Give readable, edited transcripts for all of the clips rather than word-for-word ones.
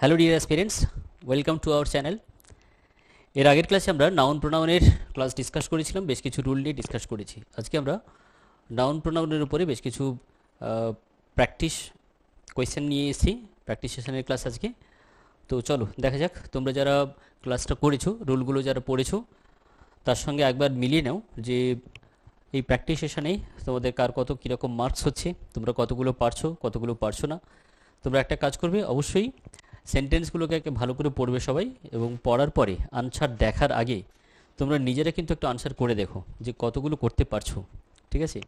Hello dear aspirants, welcome to our channel. এর আগের ক্লাসে আমরা নাউন প্রোনাউনের ক্লাস ডিসকাস করেছিলাম, বেশ কিছু রুল নিয়ে ডিসকাস করেছি। আজকে আমরা নাউন প্রোনাউনের উপরে বেশ কিছু প্র্যাকটিস কোয়েশ্চেন নিয়ে এসেছি, প্র্যাকটিস সেশনের ক্লাস আজকে। তো চলো দেখা যাক, তোমরা যারা ক্লাসটা করেছো, রুলগুলো যারা পড়েছো, তার সঙ্গে একবার মিলিয়ে নাও যে এই প্র্যাকটিস সেশনে তোমাদের কার কত কীরকম মার্কস হচ্ছে, তোমরা কতগুলো পারছো কতগুলো পারছো না। তোমরা একটা কাজ করবে, অবশ্যই সেন্টেন্সগুলোকে ভালো করে পড়বে সবাই, এবং পড়ার পরে আনসার দেখার আগে তোমরা নিজেরা কিন্তু একটু আনসার করে দেখো যে কতগুলো করতে পারছো, ঠিক আছে?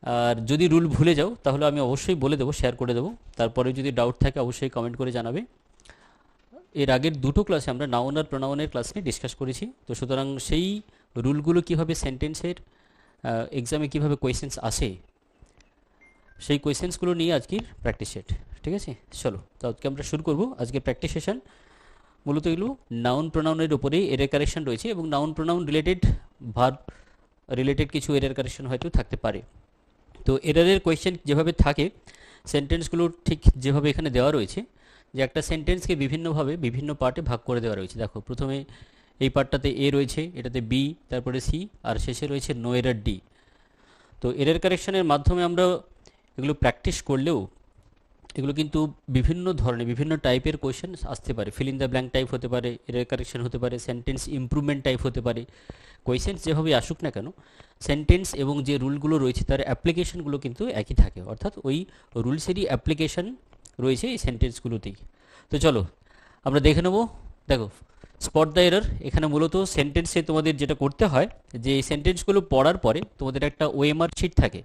আর যদি রুল ভুলে যাও তাহলে আমি অবশ্যই বলে দেবো, শেয়ার করে দেবো। তারপরে যদি ডাউট থাকে অবশ্যই কমেন্ট করে জানাবে। এর আগের দুটো ক্লাসে আমরা নাউন আর প্রোনাউনের ক্লাস নিয়ে ডিসকাস করেছি, তো সুতরাং সেই রুলগুলো কীভাবে সেন্টেন্সের এক্সামে কীভাবে কোয়েশ্চেন্স আসে, সেই কোয়েশ্চেন্সগুলো নিয়ে আজকের প্র্যাকটিস সেট, ঠিক আছে? চলো তো আজকে আমরা শুরু করব আজকের প্র্যাকটিস সেশন। মূলত এগুলো নাউন প্রোনাউনের উপরেই এরর কারেকশন রয়েছে, এবং noun pronoun related, verb related কিছু এরর কারেকশন হয়তো থাকতে পারে। তো এররের কোয়েশ্চেন যেভাবে থাকে, সেন্টেন্সগুলো ঠিক যেভাবে এখানে দেওয়া রয়েছে, যে একটা সেন্টেন্সকে বিভিন্নভাবে বিভিন্ন পার্টে ভাগ করে দেওয়া রয়েছে। দেখো, প্রথমে এই পার্টটাতে এ রয়েছে, এটাতে বি, তারপরে সি, আর শেষে রয়েছে নো এরর ডি। তো এরর কারেকশনের মাধ্যমে আমরা এগুলো প্র্যাকটিস করলেও এগুলো কিন্তু বিভিন্ন ধরনের বিভিন্ন টাইপের কোয়েশ্চেন আসতে পারে। Fill in the blank type হতে পারে, এরর কারেকশন হতে পারে, সেন্টেন্স ইমপ্রুভমেন্ট টাইপ হতে পারে। কোয়েশ্চেন্স যেভাবে আসুক না কেন, সেন্টেন্স এবং যে রুলগুলো রয়েছে তার অ্যাপ্লিকেশনগুলো কিন্তু একই থাকে, অর্থাৎ ওই রুলসেরই অ্যাপ্লিকেশন রয়েছে এই সেন্টেন্সগুলোতেই। তো চলো আমরা দেখে নেবো। দেখো, স্পট দ্য এরর, এখানে মূলত সেন্টেন্সে তোমাদের যেটা করতে হয়, যে এই সেন্টেন্সগুলো পড়ার পরে তোমাদের একটা ওএমআর শিট থাকে,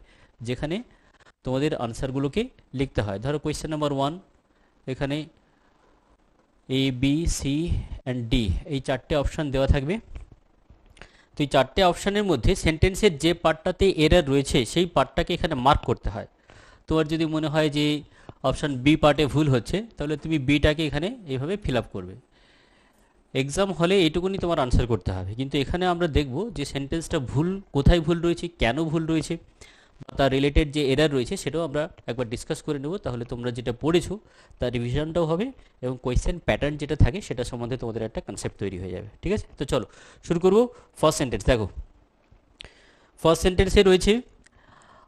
যেখানে তোমাদের আনসারগুলোকে লিখতে হয়। ধরো কোয়েশ্চেন নাম্বার 1, এখানে A B C and D, এই চারটে অপশান দেওয়া থাকবে। তো এই চারটে অপশানের মধ্যে সেন্টেন্সের যে পার্টটাতে এরর রয়েছে সেই পার্টটাকে এখানে মার্ক করতে হয়। তোমার যদি মনে হয় যে অপশান বি পার্টে ভুল হচ্ছে, তাহলে তুমি বিটাকে এখানে এইভাবে ফিল আপ করবে। এক্সাম হলে এইটুকুনি তোমার আনসার করতে হবে, কিন্তু এখানে আমরা দেখব যে সেন্টেন্সটা ভুল কোথায় ভুল রয়েছে, কেন ভুল রয়েছে, তার রিলেটেড যে এরর রয়েছে সেটাও আমরা একবার ডিসকাস করে নেব। তাহলে তোমরা যেটা পড়েছো তার রিভিশনটাও হবে, এবং কোয়েশ্চেন প্যাটার্ন যেটা থাকে সেটা সম্বন্ধে তোমাদের একটা কনসেপ্ট তৈরি হয়ে যাবে, ঠিক আছে? তো চলো শুরু করবো। ফার্স্ট সেন্টেন্স দেখো, ফার্স্ট সেন্টেন্সে রয়েছে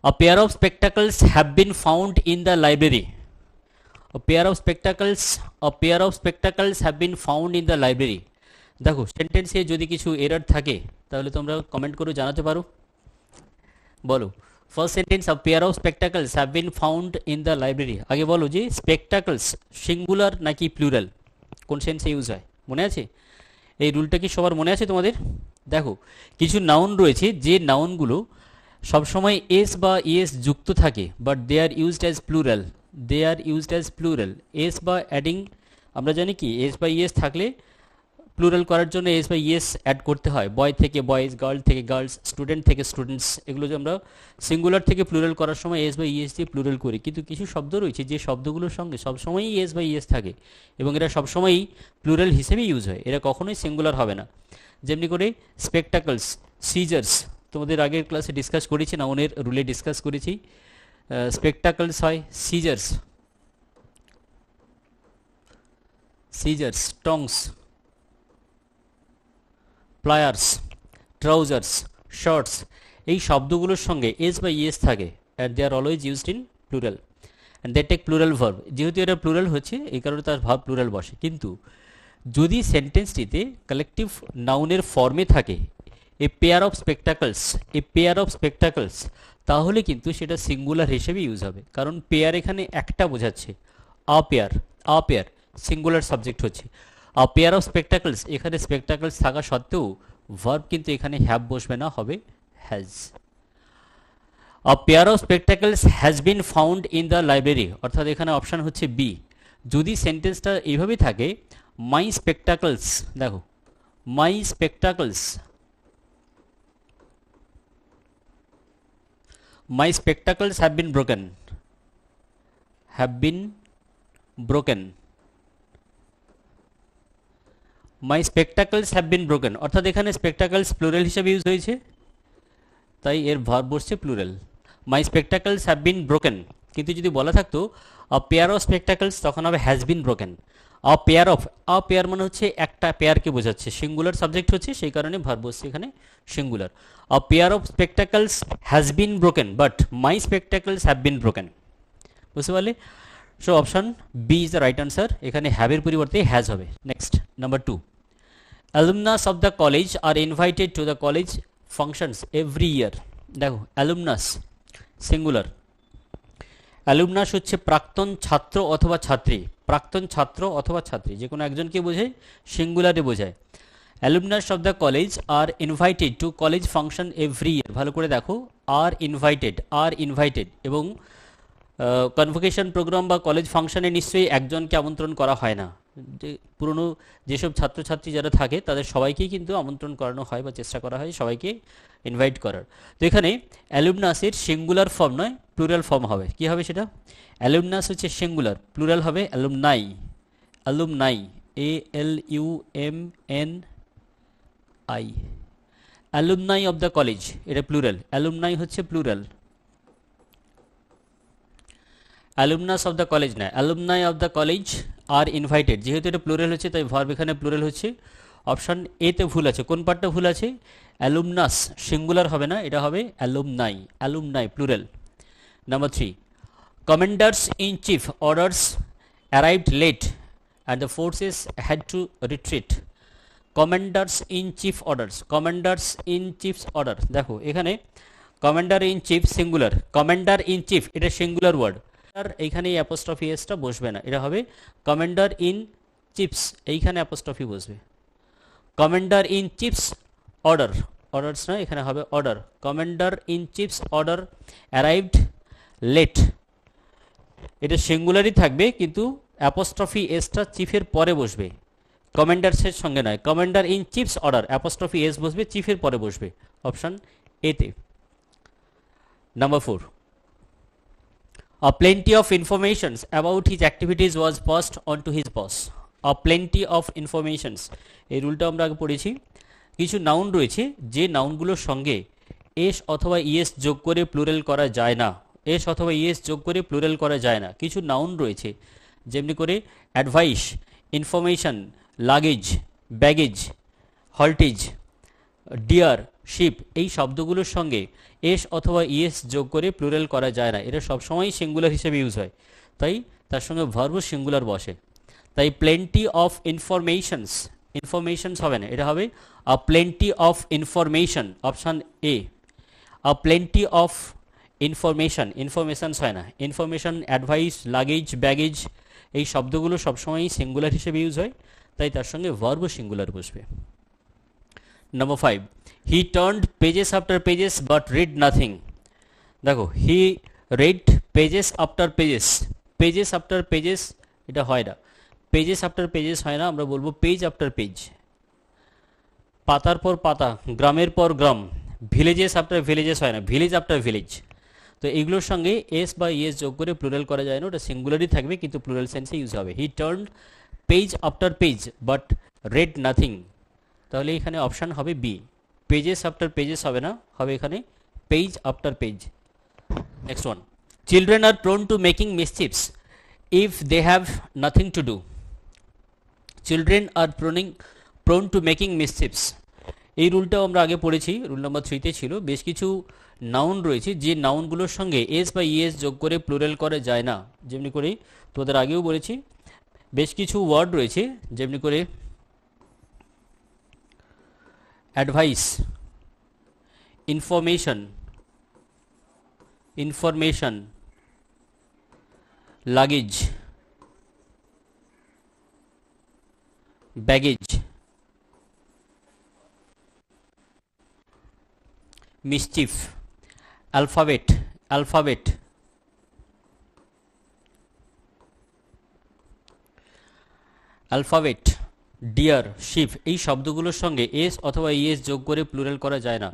a pair of spectacles have been found in the library. A pair of spectacles have been found in the library. দেখো, সেন্টেন্সে যদি কিছু এরর থাকে তাহলে তোমরা কমেন্ট করে জানাতে পারো। বলো, first sentence, a pair of spectacles have been found in the library. আগে বলো যে স্পেকটাকলস সিঙ্গুলার নাকি প্লুরাল, কোন সেন্সে ইউজ হয়, মনে আছে? এই রুলটা কি সবার মনে আছে তোমাদের? দেখো, কিছু নাউন রয়েছে যে নাউনগুলো সবসময় এস বা ইএস যুক্ত থাকে, but they are used as plural. S বা অ্যাডিং, আমরা জানি কি এস বা ইএস থাকলে প্লুরাল করার জন্য এস বা ইএস অ্যাড করতে হয়। বয় থেকে বয়েজ, গার্ল থেকে গার্লস, স্টুডেন্ট থেকে স্টুডেন্টস, এগুলো যে আমরা সিঙ্গুলার থেকে প্লুরাল করার সময় এস বা ইএস দিয়ে প্লুরাল করি। কিন্তু কিছু শব্দ রয়েছে যে শব্দগুলোর সঙ্গে সবসময়ই এস বা ইএস থাকে, এবং এরা সবসময়ই প্লুরাল হিসেবে ইউজ হয়, এরা কখনোই সিঙ্গুলার হবে না। যেমনি করে স্পেকটাকলস, সিজার্স, তোমাদের আগের ক্লাসে ডিসকাস করেছি, নাউনের রুলে ডিসকাস করেছি। স্পেকটাকলস হয় scissors, tongs, pliers, trousers, shorts, এই শব্দগুলোর সঙ্গে এস বা ইএস থাকে, and they are always used in plural, and they take plural verb. যেহেতু এটা প্লুরাল হচ্ছে, এই কারণে তার ভার্ব প্লুরাল বসে। কিন্তু যদি সেন্টেন্সটিতে কালেকটিভ নাউনের ফর্মে থাকে এ পেয়ার অফ স্পেকটাকলস, তাহলে কিন্তু সেটা সিঙ্গুলার হিসেবে ইউজ হবে, কারণ পেয়ার এখানে একটা বোঝাচ্ছে। আ পেয়ার সিঙ্গুলার সাবজেক্ট হচ্ছে। আ পেয়ার অফ স্পেকটাকলস, এখানে স্পেকটাকলস থাকা সত্ত্বেও ভার্ব কিন্তু এখানে হ্যাভ বসবে না, হবে has. A pair of spectacles has been found in the library, অর্থাৎ এখানে অপশান হচ্ছে বি। যদি সেন্টেন্সটা এইভাবে থাকে, মাই স্পেকটাকলস, দেখো my spectacles have been broken, my spectacles have been broken, অর্থাৎ এখানে স্পেকটাকলস প্লুরাল হিসেবে ইউজ হয়েছে, তাই এর ভার্ব বসছে plural. My spectacles have been broken. কিন্তু যদি বলা থাকতো আ পেয়ার অফ স্পেকটাকলস তখন হবে has been broken. A pair মানে হচ্ছে একটা পেয়ারকে বোঝাচ্ছে, সিঙ্গুলার সাবজেক্ট হচ্ছে সেই কারণে ভার্ব বসছে এখানে singular. A pair of spectacles has been broken but my spectacles have been broken. বুঝতে পারলে? So option B is the right answer, এখানে হ্যাভের পরিবর্তে হ্যাজ হবে। Next number 2, alumnus of the college are invited to the college functions every year। দেখো alumnus singular, অ্যালুমনাস হচ্ছে প্রাক্তন ছাত্র অথবা ছাত্রী, প্রাক্তন ছাত্র অথবা ছাত্রী যে কোনো একজনকে বোঝায়, সিঙ্গুলারে বোঝায়। Alumnus of the college R invited to college function every year, ভালো করে দেখো, আর ইনভাইটেড এবং কনভোকেশন প্রোগ্রাম বা কলেজ ফাংশনে নিশ্চয়ই একজনকে আমন্ত্রণ করা হয় না, যে পুরনো যেসব ছাত্রছাত্রী যারা থাকে তাদের সবাইকেই কিন্তু আমন্ত্রণ করানো হয় বা চেষ্টা করা হয় সবাইকে ইনভাইট করার। তো এখানে অ্যালুমনাসের সিঙ্গুলার ফর্ম নয় প্লুরাল ফর্ম হবে, কি হবে সেটা? অ্যালুমনাস হচ্ছে সিঙ্গুলার, প্লুরাল হবে alumni, alumni ALUMNI, alumni of the college এটা প্লুরাল, অ্যালুমনাই হচ্ছে plural, alumnus of the college না, alumni of the college R invited, যেহেতু এটা প্লুরাল হচ্ছে তাই ভার্ব এখানে প্লুরাল হচ্ছে। অপশান এতে ভুল আছে, কোন পার্টটা ভুল আছে? অ্যালুমনাস সিঙ্গুলার হবে না, এটা হবে alumni, alumni plural. Number 3, commanders in chief orders arrived late and the forces had to retreat. Commanders in chief orders, commanders in chief's order, দেখো এখানে commander in chief singular, commander in chief এটা singular word, আর এইখানে এই apostrophe এসটা বসবে না, এটা হবে কমান্ডার ইন চিফস, এইখানে অ্যাপোস্ট্রফি বসবে। Commander in chief's order, orders না এখানে হবে order, commander in chief's order arrived late, এটা সিঙ্গুলারই থাকবে কিন্তু অ্যাপোস্ট্রফি এসটা চিফের পরে বসবে, কমান্ডার্সের সঙ্গে নয়। Commander in chief's order apostrophe S বসবে, চিফের পরে বসবে, অপশান এতে। Number 4, a plenty of informations about his activities was passed on to his boss। a plenty of informations, এই রুলটা আমরা আগে পড়েছি। কিছু নাউন রয়েছে যে নাউনগুলোর সঙ্গে এস অথবা ইএস যোগ করে প্লুরাল করা যায় না, এস অথবা ইএস যোগ করে প্লুরাল করা যায় না। কিছু নাউন রয়েছে যেমনি করে advice, information, luggage, baggage, hostage, deer, sheep, এই শব্দগুলোর সঙ্গে এস অথবা ইএস যোগ করে প্লুরাল করা যায় না, এটা সবসময় সিঙ্গুলার হিসেবে ইউজ হয়, তাই তার সঙ্গে ভার্ব সিঙ্গুলার বসে। তাই প্লেন্টি অফ ইনফরমেশনস, ইনফরমেশনস হবে না, এটা হবে a plenty of information, option A. A plenty of information, informations হয় না, ইনফরমেশন, অ্যাডভাইস, লাগেজ, ব্যাগেজ এই শব্দগুলো সবসময়ই সিঙ্গুলার হিসেবে ইউজ হয়, তাই তার সঙ্গে ভার্ব সিঙ্গুলার বসবে। Number 5, he turned pages after pages but read nothing. দেখো he read pages after pages, pages after pages এটা হয় না, পেজেস আফটার পেজেস হয় না, আমরা বলবো পেজ আফটার পেজ, পাতার পর পাতা, গ্রামের পর গ্রাম, ভিলেজেস আফটার ভিলেজেস হয় না, ভিলেজ আফটার ভিলেজ। তো এগুলোর সঙ্গে এস বা ইএস যোগ করে প্লুরাল করা যায় না, ওটা সিঙ্গুলারই থাকবে কিন্তু প্লুরাল সেন্সে ইউজ হবে। He turned page after page but read nothing, তাহলে এখানে অপশান হবে বি, পেজেস আফটার পেজেস হবে না, হবে এখানে page after page. Next one, children are prone to making mischiefs if they have nothing to do. Children are prone to making mischiefs, এই রুলটাও আমরা আগে পড়েছি, রুল নাম্বার 3তে ছিল। বেশ কিছু নাউন রয়েছে যে নাউনগুলোর সঙ্গে এস বা ইএস যোগ করে প্লুরাল করা যায় না, যেমনি করে তোদের আগেও বলেছি। বেশ কিছু ওয়ার্ড রয়েছে যেমনি করে advice, information, luggage, baggage, mischief, alphabet, deer, sheep এই শব্দগুলোর সঙ্গে এস অথবা ইএস যোগ করে প্লুরাল করা যায় না,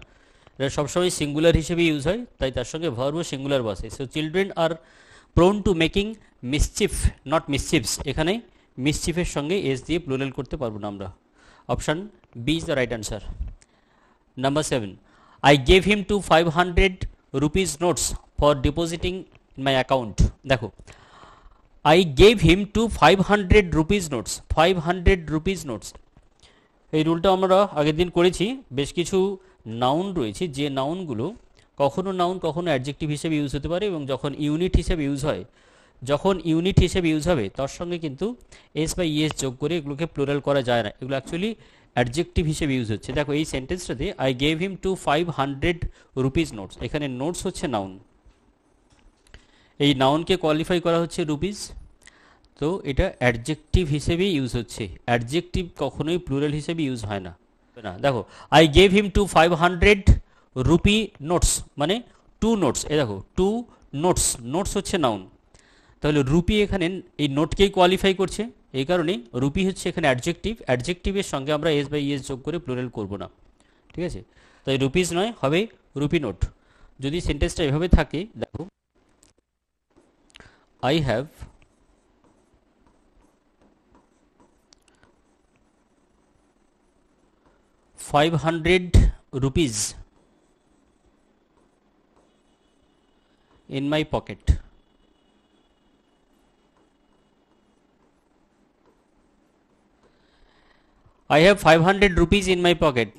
এটা সবসময় সিঙ্গুলার হিসেবে ইউজ হয়, তাই তার সঙ্গে ভার্ব সিঙ্গুলার বসে। So children are prone to making mischief not mischiefs, এখানে মিসচিফের সঙ্গে এস দিয়ে প্লুরাল করতে পারবো না আমরা, option B is the right answer. Number 7, I gave him 500 rupees notes for depositing in my account। দেখো I gave him two 500 rupees notes, 500 rupees notes. এই রুলটা আমরা আগের দিন করেছি। বেশ কিছু নাউন রয়েছে, যে নাউনগুলো কখনো নাউন কখনো অ্যাডজেক্টিভ হিসেবে ইউজ হতে পারে, এবং যখন ইউনিট হিসেবে ইউজ হয়, যখন ইউনিট হিসেবে ইউজ হবে তার সঙ্গে কিন্তু এস বা ইএস যোগ করে এগুলোকে প্লুরাল করা যায় না, এগুলো অ্যাকচুয়ালি অ্যাডজেক্টিভ হিসেবে ইউজ হচ্ছে। দেখো এই সেন্টেন্সটাতে I gave him two 500 rupees notes, এখানে নোটস হচ্ছে নাউন, এই নাউনকে কোয়ালিফাই করা হচ্ছে রুপিস, তো এটা অ্যাডজেক্টিভ হিসেবে ইউজ হচ্ছে। অ্যাডজেক্টিভ কখনোই প্লুরাল হিসেবে ইউজ হয় না। দেখো I gave him two 500 rupee notes, মানে টু নোটস। এ দেখো টু নোটস, নোটস হচ্ছে নাউন, তাহলে রুপি এখানে এই নোটকেই কোয়ালিফাই করছে, এই কারণে রুপি হচ্ছে এখানে অ্যাডজেক্টিভ। অ্যাডজেক্টিভের সঙ্গে আমরা এস বাই ইএস যোগ করে প্লুরাল করব না, ঠিক আছে? তাই রুপিস নয়, হবে রুপি নোট। যদি সেন্টেন্সটা এভাবে থাকে, দেখো I have 500 rupees in my pocket. I have 500 rupees in my pocket.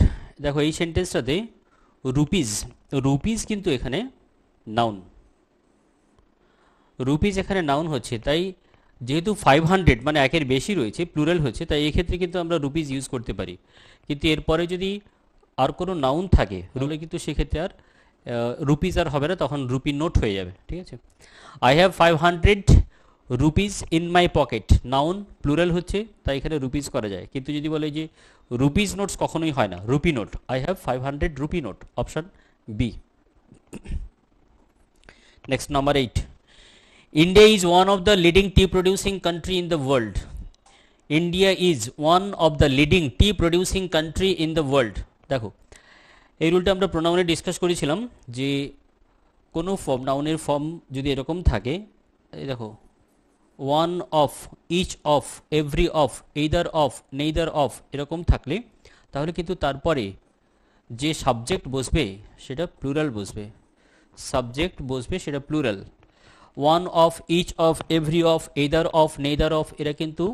দেখো এই সেন্টেন্সটাতে রুপিস, রুপিস কিন্তু এখানে নাউন, রুপিস এখানে নাউন হচ্ছে, তাই যেহেতু 500 মানে একের বেশি রয়েছে, প্লুরাল হচ্ছে, তাই এক্ষেত্রে কিন্তু আমরা রুপিস ইউজ করতে পারি। কিন্তু এরপরে যদি আর কোনো নাউন থাকে তাহলে কিন্তু সেক্ষেত্রে আর রুপিস আর হবে না, তখন রুপি নোট হয়ে যাবে, ঠিক আছে? I have 500 rupees in my pocket, noun plural হচ্ছে, তাই এখানে রুপিস করা যায়। কিন্তু যদি বলে যে রুপিস নোটস, কখনোই হয় না, rupee note. I have 500 rupee note, option B. Next number 8, India is one of the leading tea producing country in the world. India is one of the leading tea producing country in the world. দেখো এই রুলটা আমরা প্রোনাউনে discuss করেছিলাম, যে কোনো form, নাউনের form যদি এরকম থাকে, এই দেখো one of, each of, every of, either of, neither of, এরকম থাকলে তাহলে কিন্তু তারপরে যে সাবজেক্ট বসবে সেটা প্লুরাল বসবে, সাবজেক্ট বসবে সেটা plural. One of, each of, every of, either of, neither of, এরা কিন্তু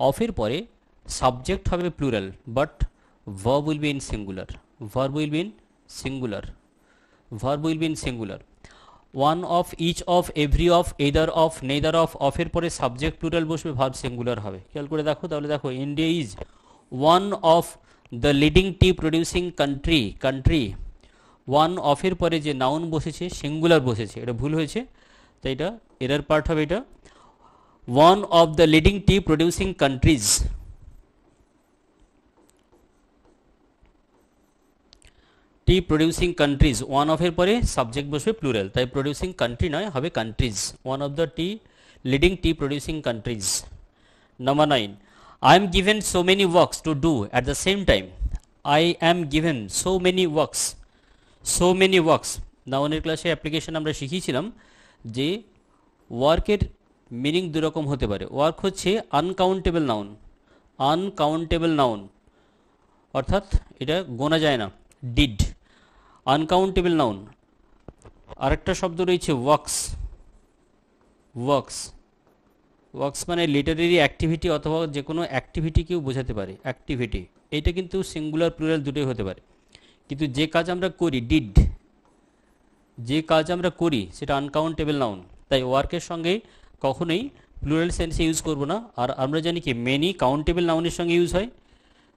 অফের পরে সাবজেক্ট হবে plural, but verb will be in singular, verb will be in singular, verb will be in singular. One of, each of, every of, either of, neither of, অফের পরে subject plural বসবে, verb singular হবে। খেয়াল করে দেখো, তাহলে দেখো India is one of the leading tea producing country, country, one অফের পরে যে নাউন বসেছে সিঙ্গুলার বসেছে, এটা ভুল হয়েছে, তাই এটা এরার পার্ট হবে। এটা one of the leading tea producing countries, tea producing countries, one অফের পরে সাবজেক্ট বসবে প্লুরাল, তাই প্রডিউসিং কান্ট্রি নয়, হবে countries. One of the T leading tea producing countries. Number 9, I am given so many works to do at the same time. I am given so many works, so many works। নাউনের ক্লাসে application আমরা শিখিয়েছিলাম যে ওয়ার্কের meaning দুরকম হতে পারে। Work হচ্ছে uncountable noun, uncountable noun অর্থাৎ এটা গোনা যায় না, ডিড, আনকাউন্টেবল নাউন। আরেকটা শব্দ রয়েছে ওয়ার্কস, ওয়ার্কস, ওয়ার্কস মানে লিটারেরি অ্যাক্টিভিটি অথবা যে কোনো অ্যাক্টিভিটিকেও বোঝাতে পারে, অ্যাক্টিভিটি। এইটা কিন্তু সিঙ্গুলার প্লুরাল দুটোই হতে পারে, কিন্তু যে কাজ আমরা করি, ডিড, যে কাজ আমরা করি সেটা আনকাউন্টেবল নাউন, তাই ওয়ার্কের সঙ্গে কখনোই প্লুরাল সেন্সে ইউজ করব না। আর আমরা জানি কি মেনি কাউন্টেবল নাউনের সঙ্গে ইউজ হয়,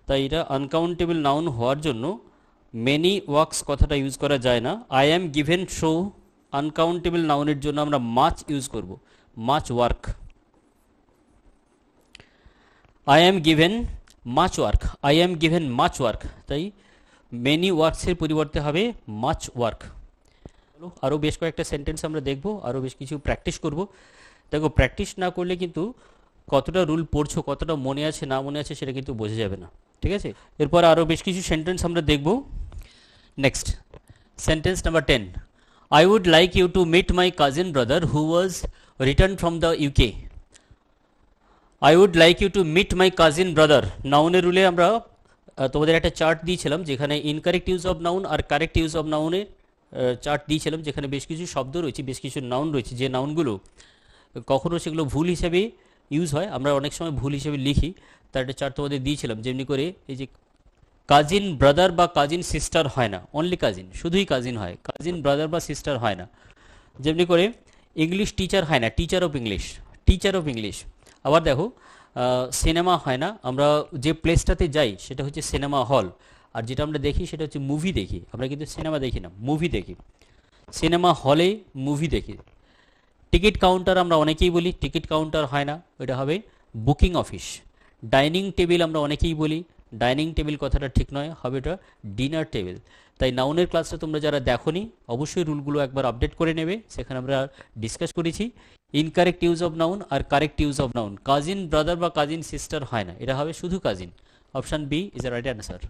তাই এটা আনকাউন্টেবল নাউন হওয়ার জন্য মেনি ওয়ার্কস কথাটা ইউজ করা যায় না। I am given show, uncountable নাউনের জন্য আমরা মাচ ইউজ করব, much work. I am given much work, I am given much work, তাই মেনি ওয়ার্কসের পরিবর্তে হবে মাচ ওয়ার্ক। আরও বেশ কয়েকটা সেন্টেন্স আমরা দেখব, আরও বেশ কিছু প্র্যাকটিস করব। দেখো প্র্যাকটিস না করলে কিন্তু কতটা রুল পড়ছো, কতটা মনে আছে না মনে আছে সেটা কিন্তু বোঝা যাবে না, ঠিক আছে? এরপর আরও বেশ কিছু সেন্টেন্স আমরা দেখব। Next sentence number 10, I would like you to meet my cousin brother who was return from the UK. I would like you to meet my cousin brother, নাউনের রুলে আমরা তোমাদের একটা চার্ট দিয়েছিলাম যেখানে ইনকারেক্ট ইউজ অফ নাউন আর correct use of নাউনের chart দিয়েছিলাম, যেখানে বেশ কিছু শব্দ রয়েছে, বেশ কিছু নাউন রয়েছে, যে নাউনগুলো কখনও সেগুলো ভুল হিসেবে ইউজ হয়, আমরা অনেক সময় ভুল হিসেবে লিখি। তার একটা চার্ট তোমাদের দিয়েছিলাম, যেমনি করে এই যে কাজিন ব্রাদার বা কাজিন সিস্টার হয় না, অনলি কাজিন, শুধুই কাজিন হয়, কাজিন ব্রাদার বা সিস্টার হয় না। যেমনি করে ইংলিশ টিচার হয় না, teacher of English, teacher of English. আবার দেখো সিনেমা হয় না, আমরা যে প্লেসটাতে যাই সেটা হচ্ছে সিনেমা হল, আর যেটা আমরা দেখি সেটা হচ্ছে মুভি দেখি, আমরা কিন্তু সিনেমা দেখি না, মুভি দেখি। সিনেমা হলে মুভি দেখি। টিকিট কাউন্টার আমরা অনেকেই বলি, টিকিট কাউন্টার হয় না, এটা হবে বুকিং অফিস। ডাইনিং টেবিল আমরা অনেকেই বলি, ডাইনিং টেবিল কথাটা ঠিক নয়, হবে এটা ডিনার টেবিল। তাই নাউনের ক্লাসটা তোমরা যারা দেখোনি অবশ্যই রুলগুলো একবার আপডেট করে নেবে, সেখানে আমরা ডিসকাস করেছি ইনকারেক্ট ইউজ অফ নাউন আর correct use of noun. Cousin brother বা কাজিন সিস্টার হয় না, এটা হবে শুধু cousin. Option B is the right answer.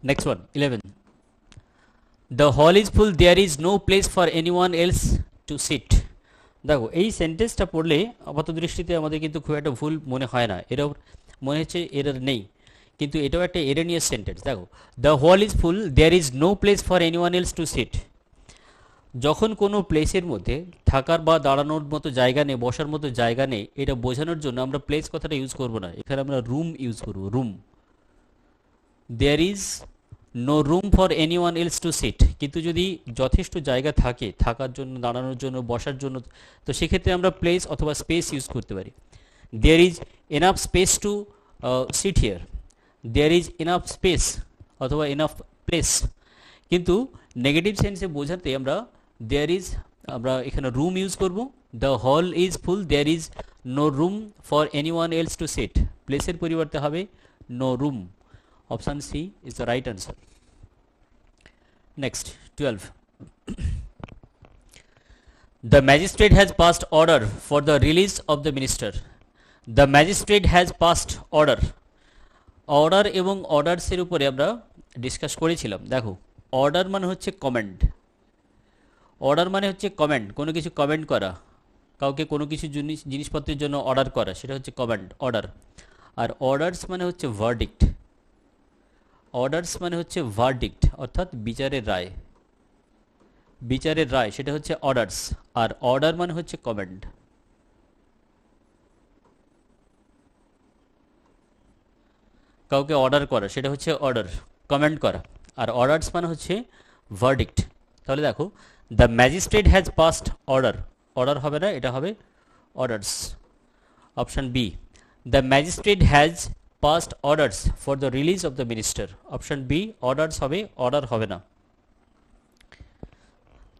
Next one 11, the hall is full, there is no place for anyone else to sit. দেখো এই সেন্টেন্সটা পড়লে আপাত দৃষ্টিতে আমাদের কিন্তু খুব একটা ভুল মনে হয় না, এরও মনে হচ্ছে এরর নেই, কিন্তু এটাও একটা এরেনিয়াস সেন্টেন্স। দেখো the hall is full, there is no place for anyone else to sit. যখন কোনো প্লেসের মধ্যে থাকার বা দাঁড়ানোর মতো জায়গা নেই, বসার মতো জায়গা নেই, এটা বোঝানোর জন্য আমরা প্লেস কথাটা ইউজ করব না, এখানে আমরা রুম ইউজ করব, room. There is no room for anyone else to sit, কিন্তু যদি যথেষ্ট জায়গা থাকে থাকার জন্য, দাঁড়ানোর জন্য, বসার জন্য, তো সেক্ষেত্রে আমরা প্লেস অথবা স্পেস ইউজ করতে পারি। There is enough space to sit here, there is enough space অথবা এনাফ প্লেস। কিন্তু নেগেটিভ সেন্সে বোঝাতে আমরা দেয়ার ইজ, আমরা এখানে রুম ইউজ করব। The hall is full, there is no room for anyone else to sit, প্লেসের পরিবর্তে হবে no room. Option C is the right answer. Next 12, the magistrate has passed order for the release of the minister. The magistrate has passed order. Order এবং অর্ডারসের উপরে আমরা discuss করেছিলাম। দেখো order মানে হচ্ছে কমেন্ড, অর্ডার মানে হচ্ছে কমেন্ড, কোনো কিছু কমেন্ট করা, কাউকে কোনো কিছু জিনিসপত্রের জন্য অর্ডার করা, সেটা হচ্ছে কমেন্ড, অর্ডার। আর অর্ডারস মানে হচ্ছে ভার্ডিক্ট, অর্ডারস মানে হচ্ছে ভার্ডিক্ট অর্থাৎ বিচারের রায়, বিচারের রায়, সেটা হচ্ছে অর্ডারস। আর অর্ডার মানে হচ্ছে কমেন্ড। কাউকে অর্ডার করা সেটা হচ্ছে অর্ডার, কমেন্ট করা। আর অর্ডারস মানে হচ্ছে ভার্ডিক্ট। তাহলে দেখো the magistrate has passed order, order হবে না, এটা হবে orders. Option B, the magistrate has passed orders for the release of the minister. Option B, orders হবে, order হবে না।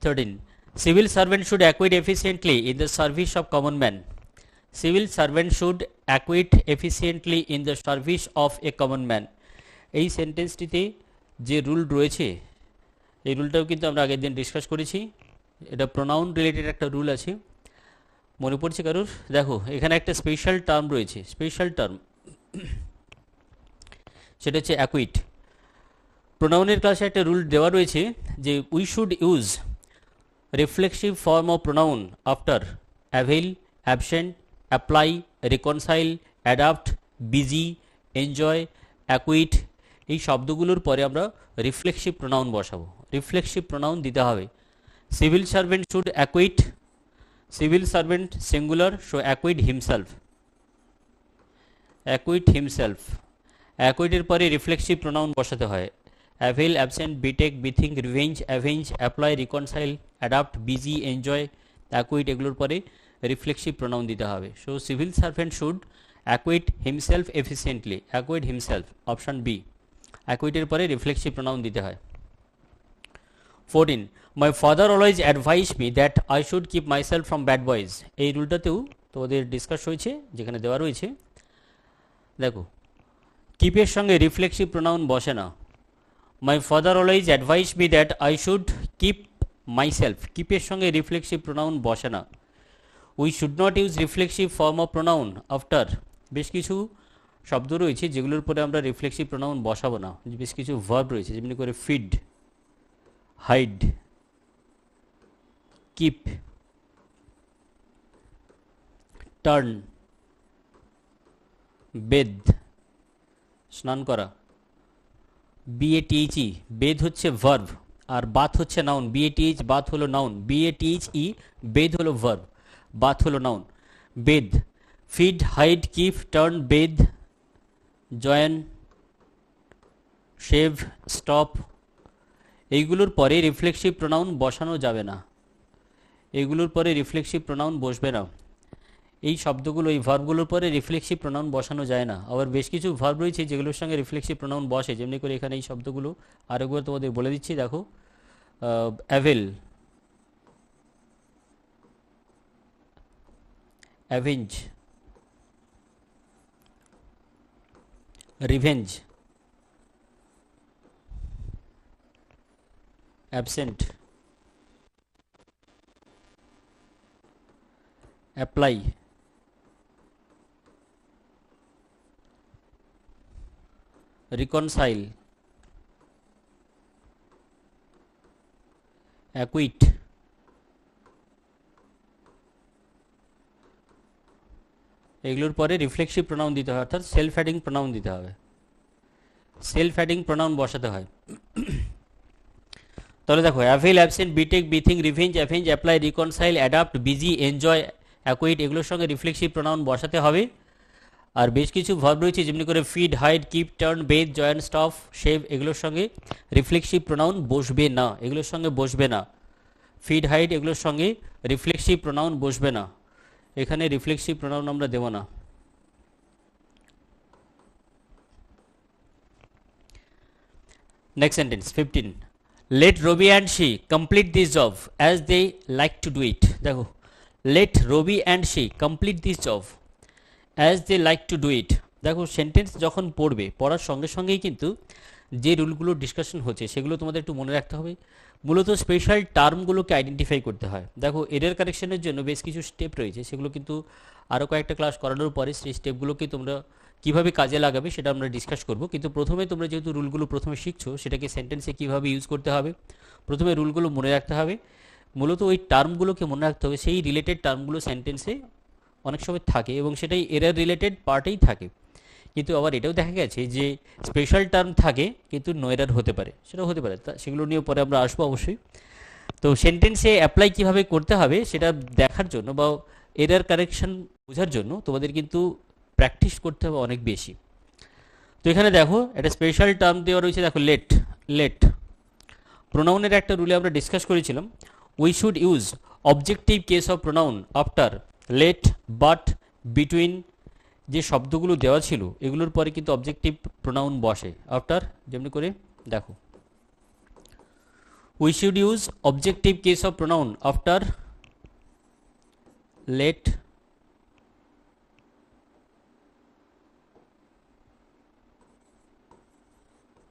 13, civil servant should acquit efficiently in the service of common man. Civil servant should acquit efficiently in the service of a common man. এই সেন্টেন্সটিতে যে rule রয়েছে, এই রুলটাও কিন্তু আমরা আগের দিন ডিসকাস করেছি, এটা প্রোনাউন রিলেটেড একটা রুল আছে, মনে পড়ছে কারুর? দেখো এখানে একটা স্পেশাল টার্ম রয়েছে, স্পেশাল টার্ম, সেটা হচ্ছে অ্যাকুইট। প্রোনাউনের ক্লাসে একটা রুল দেওয়া রয়েছে যে we should use reflexive form of pronoun after avail, absent, apply, reconcile, adapt, busy, enjoy, acquit, এই শব্দগুলোর পরে আমরা রিফ্লেক্সিভ প্রোনাউন বসাবো, রিফ্লেক্সিভ প্রোনাউন দিতে হবে। Civil servant should acquit, civil servant singular, should acquit himself, acquit himself. অ্যাকুইটের পরে reflexive pronoun বসাতে হয়। Avail, absent, betake, bethink, revenge, avenge, apply, reconcile, adapt, busy, enjoy, acquit, এগুলোর পরে রিফ্লেক্সিভ প্রোনাউন দিতে হবে। So civil servant should acquit himself efficiently, acquit himself, option B. অ্যাকুইটের পরে রিফ্লেক্সিভ প্রোনাউন দিতে হয়। 14, my father always advise me that I should keep myself from bad boys. এই রুলটাতেও তোমাদের ডিসকাস হয়েছে, যেখানে দেওয়া রয়েছে। দেখো কিপের সঙ্গে রিফ্লেক্সিভ প্রোনাউন বসে না। My father always advise me that I should keep myself, কিপের সঙ্গে রিফ্লেক্সিভ প্রোনাউন বসে না। We should not use reflexive form of pronoun after, বেশ কিছু শব্দ রয়েছে যেগুলোর পরে আমরা রিফ্লেক্সিভ প্রোনাউন বসাবো না, বেশ কিছু ভার্ব রয়েছে, যেমনি করে ফিড, হাইড, কিপ, টার্ন, বেদ, স্নান করা, বিএটিএইচই, বেদ হচ্ছে ভার্ব আর বাথ হচ্ছে নাউন, BATH, বাথ হলো নাউন, BATHE, বেদ হলো ভার্ব, বাথ হলো নাউন। বেদ, ফিড, হাইড, কিপ, টার্ন, বেদ, জয়েন, শেভ, স্টপ, এইগুলোর পরে রিফ্লেক্সিভ প্রোনাউন বসানো যাবে না, এইগুলোর পরে রিফ্লেক্সিভ প্রোনাউন বসবে না। এই শব্দগুলো, এই ভার্বগুলোর পরে রিফ্লেক্সিভ প্রোনাউন বসানো যায় না। আবার বেশ কিছু ভার্ব রয়েছে যেগুলোর সঙ্গে রিফ্লেক্সিভ প্রোনাউন বসে, যেমনি করে এখানে এই শব্দগুলো আরেকবার তোমাদের বলে দিচ্ছি, দেখো, avail, avenge, revenge, absent, apply, reconcile, acquit, এগুলোর পরে রিফ্লেক্সিভ প্রোনাউন দিতে হয়, অর্থাৎ সেলফ অ্যাডিং প্রোনাউন দিতে হবে, সেলফ অ্যাডিং প্রোনাউন বসাতে হয়। তাহলে দেখো, avail, absent, betake, bethink, revenge, avenge, apply, reconcile, adapt, busy, enjoy, acquit, এগুলোর সঙ্গে রিফ্লেক্সিভ প্রোনাউন বসাতে হবে। আর বেশ কিছু ভার্ব রয়েছে যেমনি করে ফিড, হাইড, কিপ, টার্ন, বেদ, জয়েন, স্টপ, শেভ, এগুলোর সঙ্গে রিফ্লেক্সিভ প্রোনাউন বসবে না, এগুলোর সঙ্গে বসবে না। ফিড, হাইড এগুলোর সঙ্গে রিফ্লেক্সিভ প্রোনাউন বসবে না, এখানে রিফ্লেক্সিভ প্রোনাউন আমরা দেব না। Next sentence 15, let Ravi and she complete this job as they like to do it. দেখো, let Ravi and she complete this job as they like to do it. দেখো, সেন্টেন্স যখন পড়বে, পড়ার সঙ্গে সঙ্গেই কিন্তু যে রুলগুলো ডিসকাশন হচ্ছে সেগুলো তোমাদের একটু মনে রাখতে হবে। মূলত স্পেশাল টার্মগুলোকে আইডেন্টিফাই করতে হয়। দেখো, এরর কারেকশনের জন্য বেশ কিছু স্টেপ রয়েছে, সেগুলো কিন্তু আরও কয়েকটা ক্লাস করানোর পরে সেই স্টেপগুলোকে তোমরা কীভাবে কাজে লাগাবে সেটা আমরা ডিসকাস করব। কিন্তু প্রথমে তোমরা যেহেতু রুলগুলো প্রথমে শিখছো, সেটাকে সেন্টেন্সে কীভাবে ইউজ করতে হবে, প্রথমে রুলগুলো মনে রাখতে হবে। মূলত ওই টার্মগুলোকে মনে রাখতে হবে, সেই রিলেটেড টার্মগুলো সেন্টেন্সে অনেক সময় থাকে এবং সেটাই এরর রিলেটেড পার্টেই থাকে। কিন্তু আবার এটাও দেখা গেছে যে স্পেশাল টার্ম থাকে কিন্তু নো এরর হতে পারে, সেটাও হতে পারে, সেগুলো নিয়ে পরে আমরা আসবো অবশ্যই। তো সেন্টেন্সে অ্যাপ্লাই কীভাবে করতে হবে সেটা দেখার জন্য বা এরর কারেকশন বোঝার জন্য তোমাদের কিন্তু প্র্যাকটিস করতে হবে অনেক বেশি। তো এখানে দেখো, একটা স্পেশাল টার্ম দেওয়া রয়েছে, দেখো, লেট। লেট প্রোনাউনের একটা রুলে আমরা ডিসকাস করেছিলাম, we should use objective case of pronoun after let, but, between, যে শব্দগুলো দেওয়া ছিল এগুলোর পরে কিন্তু অবজেক্টিভ প্রোনাউন বসে আফটার। যেমনি করে দেখো, we should use objective case of pronoun after let,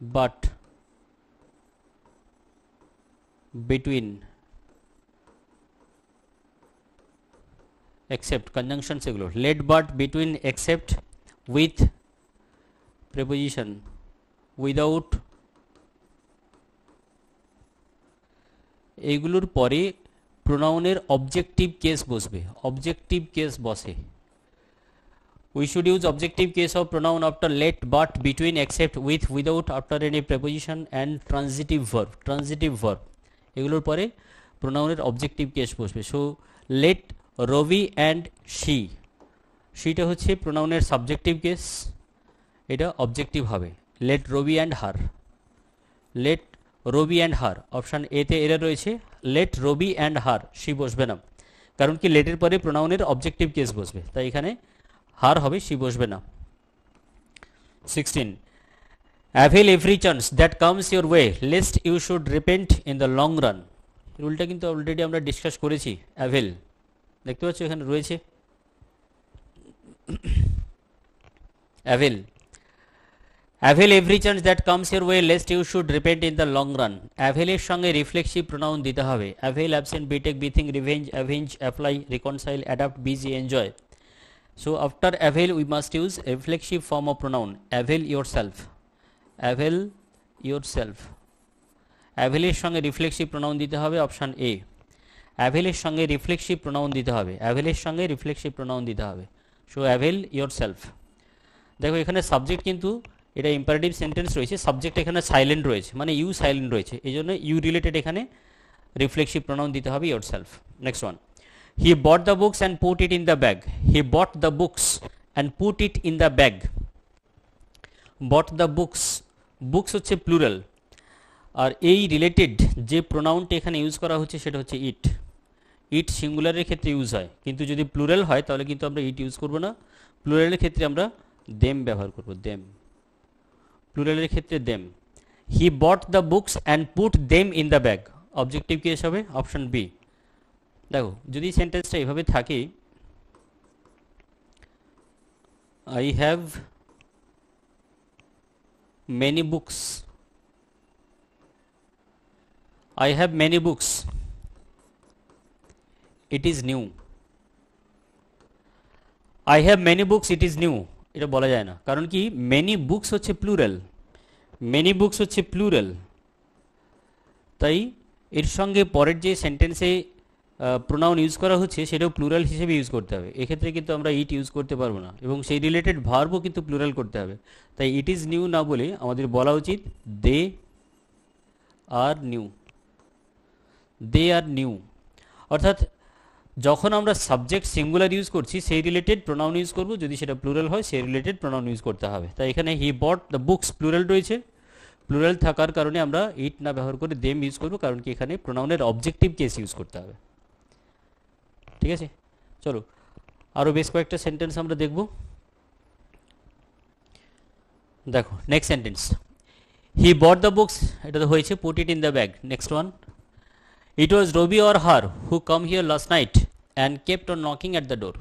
but, between, except, conjunction সেগুলো, let, but, between, except, with, preposition, without, এইগুলোর পরে প্রোনাউনের অবজেক্টিভ কেস বসবে, অবজেক্টিভ কেস বসে। We should use objective case of pronoun after let, but, between, except, with, without, after any preposition and transitive verb, transitive verb, এগুলোর পরে প্রোনাউনের objective case বসবে। So let Ravi and she, শিটা হচ্ছে প্রোনাউনের subjective case, এটা objective হবে। Let Ravi and her, let Ravi and her, option এতে এরা রয়েছে, let Ravi and her, she বসবে না, কারণ কি লেটের পরে প্রোনাউনের অবজেক্টিভ কেস বসবে, তাই এখানে হার হবে, শি বসবে না। 16, avail every chance that comes your way lest you should repent in the long run. রুলটা কিন্তু অলরেডি আমরা ডিসকাস করেছি। অ্যাভেল দেখতে পাচ্ছ এখানে রয়েছে, avail, avail every chance that comes your way lest you should repent in the long run. অ্যাভেলের সঙ্গে রিফ্লেক্সিভ প্রোনাউন দিতে হবে। Avail, absent, betake, bethink, revenge, avenge, apply, reconcile, adapt, busy, enjoy. So after avail we must use a reflexive form of pronoun, avail yourself, avail yourself. avail এর সঙ্গে reflexive pronoun দিতে হবে, option A. avail এর সঙ্গে reflexive pronoun দিতে হবে, avail এর সঙ্গে রিফ্লেক্সিভ প্রোনাউন দিতে হবে। So avail yourself। দেখো, এখানে সাবজেক্ট কিন্তু এটা ইম্পারেটিভ সেন্টেন্স রয়েছে, সাবজেক্ট এখানে সাইলেন্ট রয়েছে, মানে ইউ সাইলেন্ট রয়েছে, এই জন্য ইউ রিলেটেড এখানে রিফ্লেক্সিভ প্রোনাউন দিতে হবে your self. Next one, he bot the books and put it in the bag. He bot the books and put it in the bag. Bot the books, books হচ্ছে plural, আর এই related যে প্রোনাউনটি এখানে use করা হচ্ছে সেটা হচ্ছে ইট। ইট সিঙ্গুলারের ক্ষেত্রে use হয়, কিন্তু যদি প্লুরাল হয় তাহলে কিন্তু আমরা ইট ইউজ করব না, প্লুরালের ক্ষেত্রে আমরা দেম ব্যবহার করব, দেম। প্লুরালের ক্ষেত্রে them. He bot the books and put them in the bag, objective case হবে অপশন বি। দেখো যদি সেন্টেন্সটা এভাবে থাকে, I have many books, I have many books, it is new. I have many books, it is new, এটা বলা যায় না, কারণ কি many books হচ্ছে প্লুরাল, many books হচ্ছে প্লুরাল, তাই এর সঙ্গে পরের যে সেন্টেন্সে প্রোনাউন ইউজ করা হচ্ছে সেটাও প্লুরাল হিসেবে ইউজ করতে হবে। এক্ষেত্রে কিন্তু আমরা ইট ইউজ করতে পারবো না, এবং সেই রিলেটেড ভার্বও কিন্তু প্লুরাল করতে হবে। তাই ইট ইজ নিউ না বলে আমাদের বলা উচিত দে আর নিউ, দে আর নিউ। অর্থাৎ যখন আমরা সাবজেক্ট সিঙ্গুলার ইউজ করছি সেই রিলেটেড প্রোনাউন ইউজ করব, যদি সেটা প্লুরাল হয় সেই রিলেটেড প্রোনাউন ইউজ করতে হবে। তাই এখানে হি বট দ্য বুকস প্লুরাল রয়েছে, প্লুরাল থাকার কারণে আমরা ইট না ব্যবহার করে দেম ইউজ করব, কারণ কি এখানে প্রোনাউনের অবজেক্টিভ কেস ইউজ করতে হবে। ঠিক আছে, চলো আরও বেশ কয়েকটা সেন্টেন্স আমরা দেখব। দেখো next sentence, he bot the books, এটা তো হয়েছে, put it in the bag. Next one, it was Robbie or her who come here last night and kept on knocking at the door.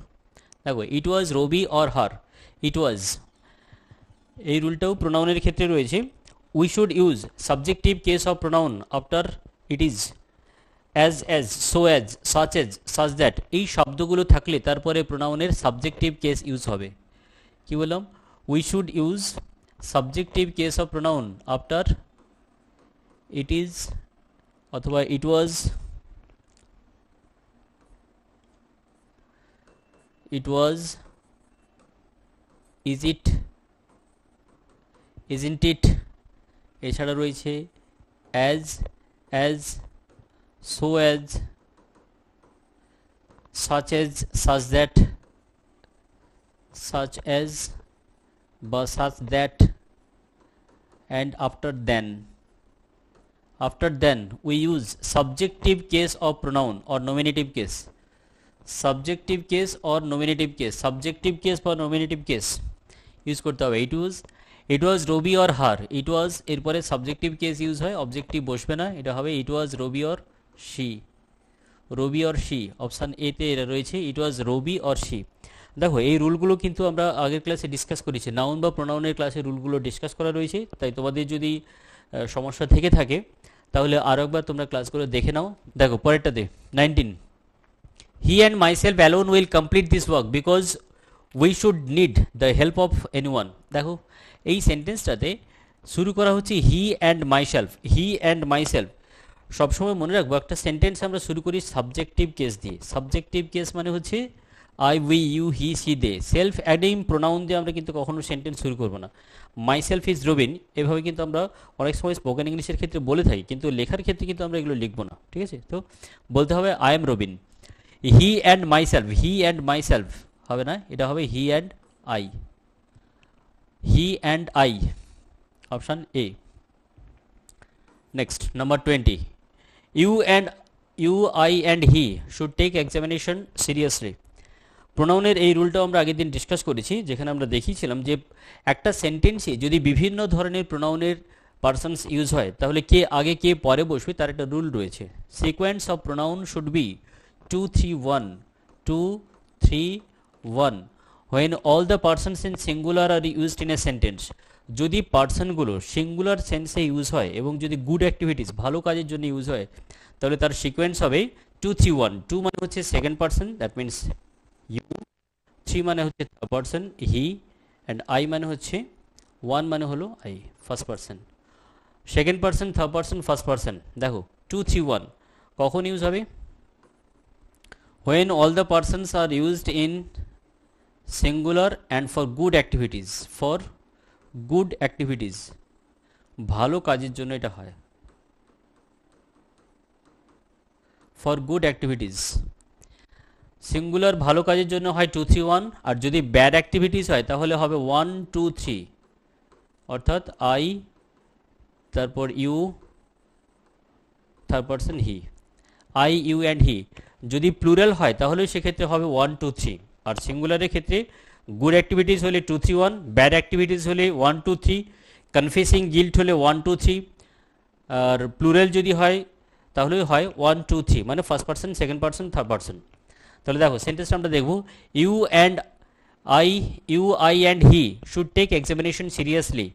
দেখো it was Robbie or her, it was, এই রুলটাও প্রোনাউনের ক্ষেত্রে রয়েছে। we should use subjective case of pronoun after it is, as, so as, such that, এই শব্দগুলো থাকলে তারপরে প্রোনাউনের subjective case use হবে। কি বললাম? we should use subjective case of pronoun after it is অথবা ইট ওয়াজ, ইজ ইট, ইজন্ট ইট, এছাড়া রয়েছে as, so as, such that, বা such that, and after then. After then we use subjective case of pronoun or nominative case, subjective case or nominative case, subjective case বা nominative case use করতে হবে। it was Robbie or her, it was এরপরে subjective case use হয়, objective বসবে না, এটা হবে it was Robbie or she, Robbie or she, option A তে এটা রয়েছে it was Robbie or she। দেখো এই রুলগুলো কিন্তু আমরা আগের ক্লাসে ডিসকাস করেছি, নাউন বা প্রোনাউনের ক্লাসে রুলগুলো ডিসকাস করা রয়েছে, তাই তোমাদের যদি সমস্যা থেকে থাকে তাহলে আরও একবার তোমরা ক্লাসগুলো দেখে নাও। দেখো পরেরটাতে 19, he and myself alone will complete this work because we should need the help of anyone. দেখো এই সেন্টেন্সটাতে শুরু করা হচ্ছে he and myself, he and myself. সবসময় মনে রাখবো একটা সেন্টেন্স আমরা শুরু করি সাবজেক্টিভ কেস দিয়ে। সাবজেক্টিভ কেস মানে হচ্ছে I, we, you, he, she they. Self adding pronoun দিয়ে আমরা কিন্তু কখনো সেন্টেন্স শুরু করবো না। মাই সেলফ ইজ রবিন, এভাবে কিন্তু আমরা অনেক সময় স্পোকেন ইংলিশের ক্ষেত্রে বলে থাকি, কিন্তু লেখার ক্ষেত্রে কিন্তু আমরা এগুলো লিখবো না। ঠিক আছে, তো বলতে হবে I am Robin. He and my self, he and my self হবে না, এটা হবে he and I, he and I, option A. Next number 20, you, I and he should take examination seriously. প্রোনাউনের এই রুলটাও আমরা আগের দিন ডিসকাস করেছি, যেখানে আমরা দেখিয়েছিলাম যে একটা সেন্টেন্সে যদি বিভিন্ন ধরনের প্রোনাউনের পারসনস ইউজ হয় তাহলে কে আগে কে পরে বসবে তার একটা রুল রয়েছে। Sequence of pronoun should be 2 3 1, 2 3 1 when all the persons in singular are used in a sentence। যদি পার্সনগুলো সিঙ্গুলার সেন্সে ইউজ হয় এবং যদি গুড অ্যাক্টিভিটিস ভালো কাজের জন্য ইউজ হয় তাহলে তার সিকোয়েন্স হবে 2 3 1। 2 মানে হচ্ছে second person, that means you, 3 মানে হচ্ছে third person he, and I মানে হচ্ছে 1 মানে হলো I, first person. Second person, third person, first person. দেখো 2 3 1 কখন ইউজ হবে? when all the persons are used in singular and for good activities, for good activities, ভালো কাজের জন্য এটা হয়, ফর গুড অ্যাক্টিভিটিস। সিঙ্গুলার ভালো কাজের জন্য হয় 2 3 1, আর যদি ব্যাড অ্যাক্টিভিটিস হয় তাহলে হবে 1 2 3, অর্থাৎ আই, তারপর you, third person he, I you and he. যদি প্লুরাল হয় তাহলে সেক্ষেত্রে হবে 1 2 3, আর সিঙ্গুলারের ক্ষেত্রে গুড অ্যাক্টিভিটিস হলে 2 3 1, ব্যাড অ্যাক্টিভিটিস হলে 1 2 3, কনফেসিং গিল্ট হলে 1 2 3, আর প্লুরাল যদি হয় তাহলে হয় 1 2 3, মানে first person, second person, third person. তাহলে দেখো সেন্টেন্সটা আমরা দেখব, you and I, you I and he should take examination seriously.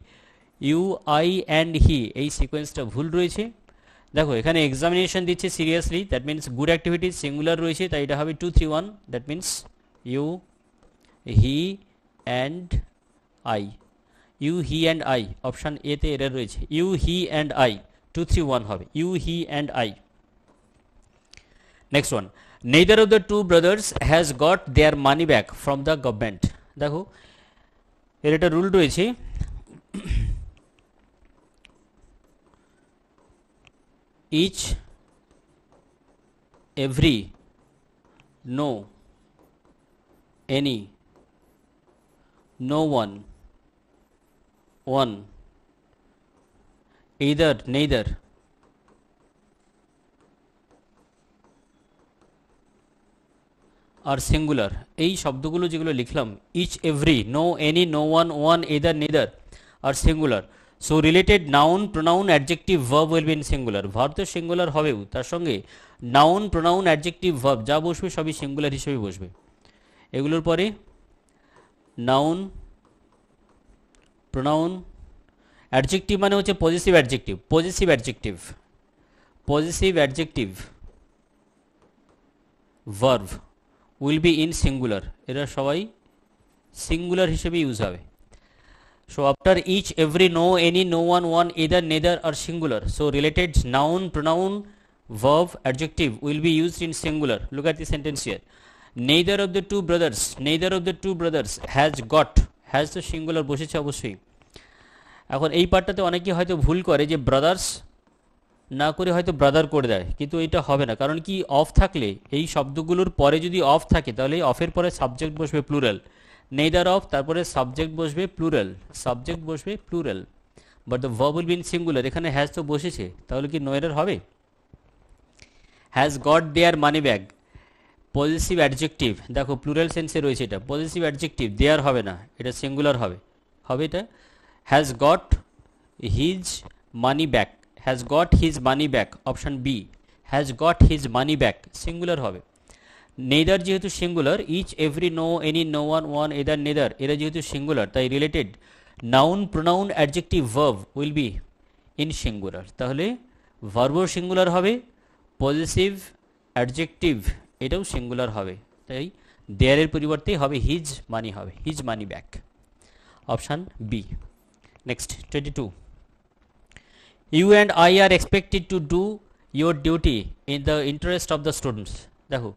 You I and he, এই সিকোয়েন্সটা ভুল রয়েছে। দেখো এখানে এক্সামিনেশন দিচ্ছে seriously, that means good activities singular রয়েছে, তাই এটা হবে 2 3 1, that means you he and I. You he and I, option এতে এরর রয়েছে, ইউ হি অ্যান্ড আই 2 3 1 হবে you he and I. Next one, neither of the two brothers has got their money back from the government. দেখো এর একটা rule রয়েছে, each, every, no, any, no one, one, either, neither, আর singular. এই শব্দগুলো যেগুলো লিখলাম, each every, no any, no one, one, either, neither আর singular. So related noun pronoun adjective verb will be in singular. Verb তো singular হবেও, তার সঙ্গে নাউন প্রোনাউন অ্যাডজেক্টিভ ভার্ব যা বসবে সবই সিঙ্গুলার হিসেবে বসবে। এগুলোর পরে নাউন, প্রোনাউন, অ্যাডজেক্টিভ মানে হচ্ছে positive adjective, positive adjective, positive adjective verb will be in singular, এরা সবাই সিঙ্গুলার হিসেবে ইউজ হবে। So after each, every, no, any, no one, one, either, neither are singular. So related noun, pronoun, verb, adjective will be used in singular. Look at the sentence here. Neither of the two brothers, neither of the two brothers has got, has তো singular বসেছে অবশ্যই। এখন এই পার্টটাতে অনেকে হয়তো ভুল করে যে ব্রাদার্স না করে হয়তো ব্রাদার করে দেয়, কিন্তু এটা হবে না। কারণ কি, অফ থাকলে এই শব্দগুলোর পরে যদি অফ থাকে তাহলে অফের পরে সাবজেক্ট বসবে প্লুরাল, নেইদার অফ তারপরে সাবজেক্ট বসবে প্লুরাল, সাবজেক্ট বসবে plural, but the verb will be in singular. এখানে হ্যাজ তো বসেছে, তাহলে কি নো এরর হবে? Has got their money bag, positive adjective, দেখো প্লুরাল সেন্সে রয়েছে এটা, পজিটিভ অ্যাডজেক্টিভ, দেয়ার হবে না, এটা সিঙ্গুলার হবে, হবে এটা has got his money back, has got his money back, option B, has got his money back, singular হবে। নেইদার যেহেতু singular, each every, no any, no one, one, either, neither এরা যেহেতু সিঙ্গুলার, তাই related noun pronoun adjective verb will be in singular. তাহলে ভার্বও singular হবে, positive adjective এটাও singular হবে, তাই দেয়ারের পরিবর্তে হবে হিজ মানি, হবে his money back, option B. Next 22, you and I are expected to do your duty in the interest of the students. দেখো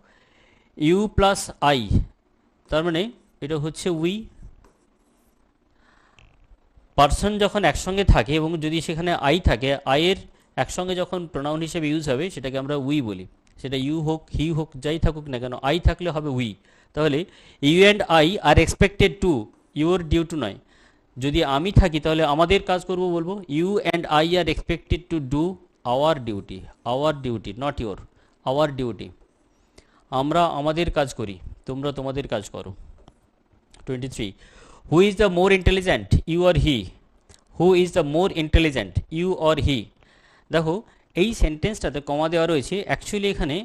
ইউ প্লাস আই, তার মানে এটা হচ্ছে উই। পার্সন যখন একসঙ্গে থাকে এবং যদি সেখানে আই থাকে, আইয়ের একসঙ্গে যখন প্রোনাউন হিসেবে ইউজ হবে সেটাকে আমরা উই বলি, সেটা ইউ হোক, হি হোক, যাই থাকুক না কেন, আই থাকলে হবে উই। তাহলে you and I are expected to, your duty নয়, যদি আমি থাকি তাহলে আমাদের কাজ করব বলবো, you and I are expected to do our duty, our duty, not your, our duty, আমরা আমাদের কাজ করি, তোমরা তোমাদের কাজ করো। 23, who is the more intelligent, you or he, who is the more intelligent, you or he. দেখো এই সেন্টেন্সটাতে কমা দেওয়া রয়েছে, অ্যাকচুয়ালি এখানে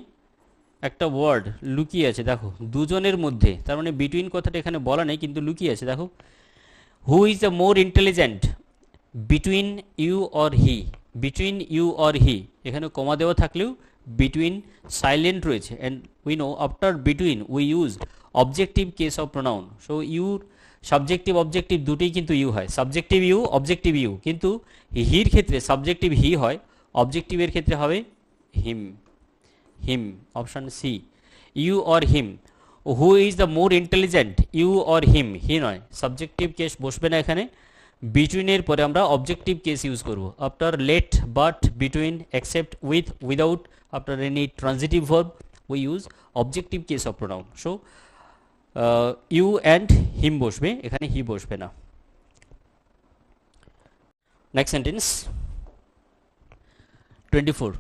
একটা ওয়ার্ড লুকিয়ে আছে, দেখো দুজনের মধ্যে, তার মানে বিটুইন কথাটা এখানে বলা নেই কিন্তু লুকিয়ে আছে। দেখো who is the more intelligent, between you or he, between you or he, এখানে কমা দেওয়া থাকলেও বিটুইন সাইলেন্ট রয়েছে, and we know after between we use objective case of pronoun. So your subjective objective দুটোই কিন্তু you হয়, subjective you, objective you, কিন্তু হির ক্ষেত্রে subjective হি হয়, অবজেক্টিভের ক্ষেত্রে হবে him, him, option C, you or him. Who is the more intelligent, you or him, he নয়, সাবজেক্টিভ কেস বসবে না এখানে, বিটুইনের পরে আমরা অবজেক্টিভ কেস ইউজ করব। After let, but, between, except, with, without, after any transitive verb we use objective case of pronoun. So you and him বসবে, এখানে হি বসবে না। Next sentence 24,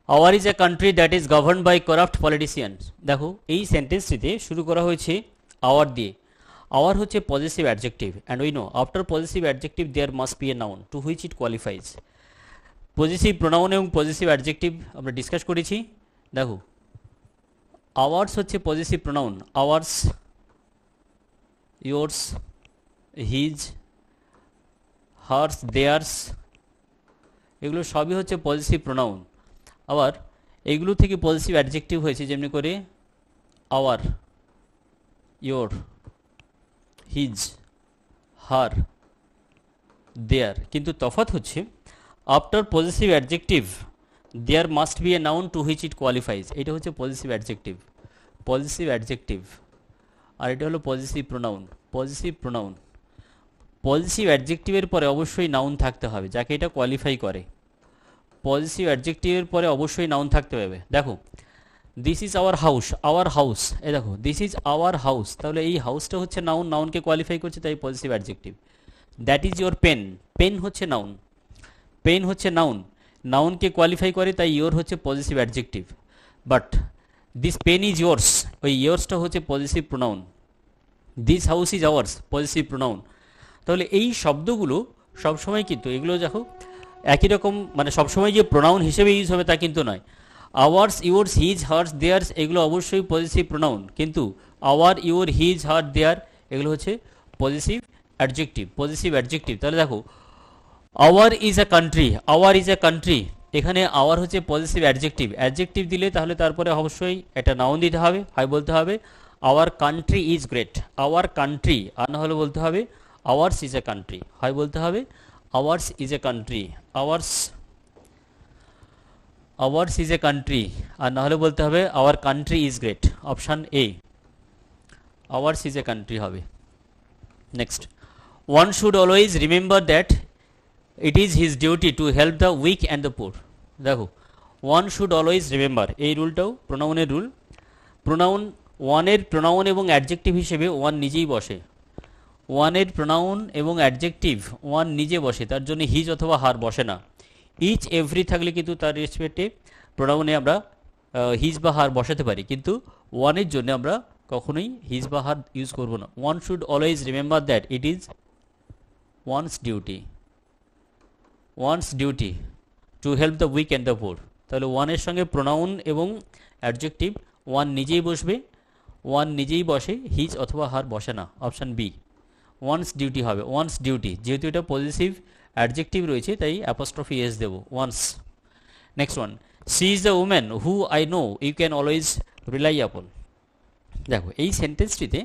our is a country that is govern by corrupt politicians. দেখো এই সেন্টেন্সটিতে শুরু করা হয়েছে hour দিয়ে। আওয়ার হচ্ছে positive adjective and we know after positive adjective there must be a noun to which it qualifies. Positive pronoun এবং positive adjective আমরা discuss করেছি। দেখো আওয়ার্স হচ্ছে positive pronoun, ours, yours, his, hers, theirs, এগুলো সবই হচ্ছে positive pronoun. আবার এইগুলো থেকে পজিটিভ অ্যাডজেক্টিভ হয়েছে, যেমনি করে our, your, his, her, their. কিন্তু তফাৎ হচ্ছে after positive adjective there must be a noun to which it qualifies. এটা হচ্ছে পজিটিভ অ্যাডজেক্টিভ, পজিটিভ অ্যাডজেক্টিভ, আর এটা হলো positive pronoun. Positive pronoun, positive অ্যাডজেক্টিভের পরে অবশ্যই নাউন থাকতে হবে যাকে এটা কোয়ালিফাই করে। পজিটিভ অ্যাডজেক্টিভের পরে অবশ্যই নাউন থাকতে হবে। দেখো this is our house, our house, এই দেখো দিস ইজ আওয়ার হাউস, তাহলে এই হাউসটা হচ্ছে নাউন, নাউনকে কোয়ালিফাই করছে, তাই positive adjective. That is your pen, pen হচ্ছে নাউন, পেন হচ্ছে নাউন, নাউনকে কোয়ালিফাই করে, তাই ইয়োর হচ্ছে positive adjective. But this pen is yours, ওই ইয়োর্সটা হচ্ছে positive pronoun. This house is ours, positive pronoun. তাহলে এই শব্দগুলো সবসময় কিন্তু এগুলো দেখো একই রকম, মানে সবসময় যে প্রোনাউন হিসেবে ইউজ হবে তা কিন্তু নয়। Ours, yours, his, hers, theirs এগুলো অবশ্যই পজিটিভ প্রোনাউন, কিন্তু our, your, his, her, their এগুলো হচ্ছে পজিটিভ অ্যাডজেক্টিভ, পজিটিভ অ্যাডজেক্টিভ। তাহলে দেখো our is a country, our is a country, এখানে আওয়ার হচ্ছে পজিটিভ অ্যাডজেক্টিভ। অ্যাডজেক্টিভ দিলে তাহলে তারপরে অবশ্যই একটা নাউন দিতে হবে, হয় বলতে হবে our country is great, our country, আর না হলে বলতে হবে আওয়ার্স ইজ এ কান্ট্রি, হয় বলতে হবে ours is a country, ours, ours is a country, আর না হলে বলতে হবে our country is great. Option A, ours is a country হবে। Next, one should always remember that it is his duty to help the weak and the poor. দেখো one should always remember, এই রুলটাও প্রোনাউনের রুল। Pronoun, ওয়ানের pronoun এবং adjective হিসেবে one নিজেই বসে। ওয়ানের প্রোনাউন এবং অ্যাডজেক্টিভ ওয়ান নিজে বসে, তার জন্য হিজ অথবা হার বসে না। ইচ, এভরি থাকলে কিন্তু তার রেসপেক্টে প্রোনাউনে আমরা হিজ বা হার বসাতে পারি, কিন্তু ওয়ানের জন্য আমরা কখনোই হিজ বা হার ইউজ করব না। One should always remember that it is one's duty, one's duty to help the weak and the poor. তাহলে ওয়ানের সঙ্গে প্রোনাউন এবং অ্যাডজেক্টিভ ওয়ান নিজেই বসবে, ওয়ান নিজেই বসে, হিজ অথবা হার বসে না। অপশান বি, ওয়ানস ডিউটি হবে, ওয়ানস ডিউটি, যেহেতু এটা পজিটিভ অ্যাডজেক্টিভ রয়েছে তাই অ্যাপোস্ট্রফি এস দেব, one's. Next one, she is the woman who I know you can always rely upon. দেখো এই সেন্টেন্সটিতে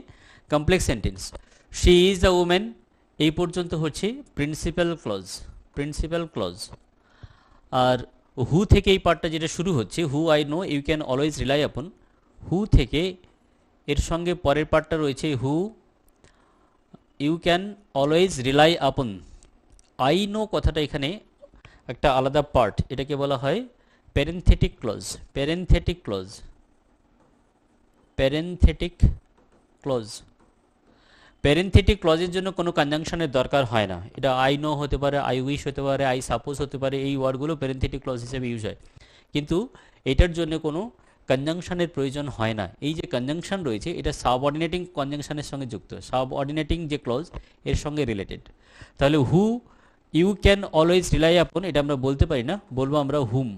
complex sentence, she is the woman এই পর্যন্ত হচ্ছে প্রিন্সিপাল ক্লজ, প্রিন্সিপাল ক্লজ। আর হু থেকে এই পার্টটা যেটা শুরু হচ্ছে, who I know you can always rely upon, who থেকে এর সঙ্গে পরের পার্টটা রয়েছে who you can always rely upon. I know কথাটা এখানে একটা আলাদা পার্ট, এটাকে বলা হয় parenthetic clause, parenthetic clause, parenthetic clause. Parenthetic ক্লজের জন্য কোনো কনজাংশনের দরকার হয় না। এটা আই নো হতে পারে, আই উইশ হতে পারে, আই সাপোজ হতে পারে, এই ওয়ার্ডগুলো প্যারেনথেটিক ক্লজ হিসেবে ইউজ হয়, কিন্তু এটার জন্য কোনো কনজাংশনের প্রয়োজন হয় না। এই যে কনজাংশন রয়েছে এটা সাবঅর্ডিনেটিং কনজাংশনের সঙ্গে যুক্ত, সাবঅর্ডিনেটিং যে ক্লজ এর সঙ্গে রিলেটেড। তাহলে who you can always rely upon এটা আমরা বলতে পারি না, বলবো আমরা whom,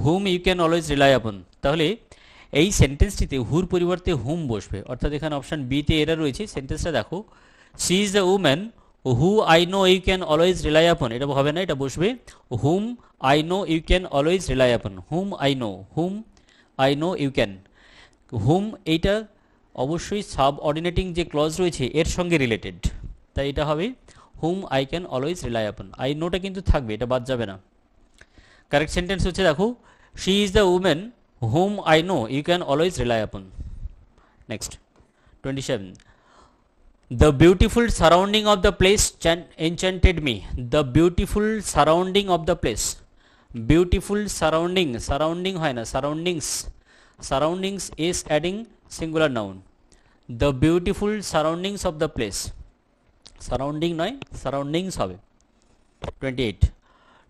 whom you can always rely upon. তাহলে এই সেন্টেন্সটিতে হুর পরিবর্তে হুম বসবে, অর্থাৎ এখানে অপশান বিতে এরা রয়েছে। সেন্টেন্সটা দেখো, she is the woman who I know you can always rely upon, এটা হবে না, এটা বসবে whom I know you can always rely upon, whom I know, whom I know you can. Whom এইটা অবশ্যই সাবঅর্ডিনেটিং যে ক্লজ রয়েছে এর সঙ্গে রিলেটেড, তাই এটা হবে হুম I can always rely upon. I নোটা কিন্তু থাকবে, এটা বাদ যাবে না। কারেক্ট সেন্টেন্স হচ্ছে দেখো, she is the woman whom I know you can always rely upon. Next 27, the beautiful surrounding of the place enchanted me, the beautiful surrounding of the place, beautiful surrounding, surrounding হয় না surroundings, surroundings is adding singular noun, the beautiful surroundings of the place, surrounding নয় surroundings হবে। 28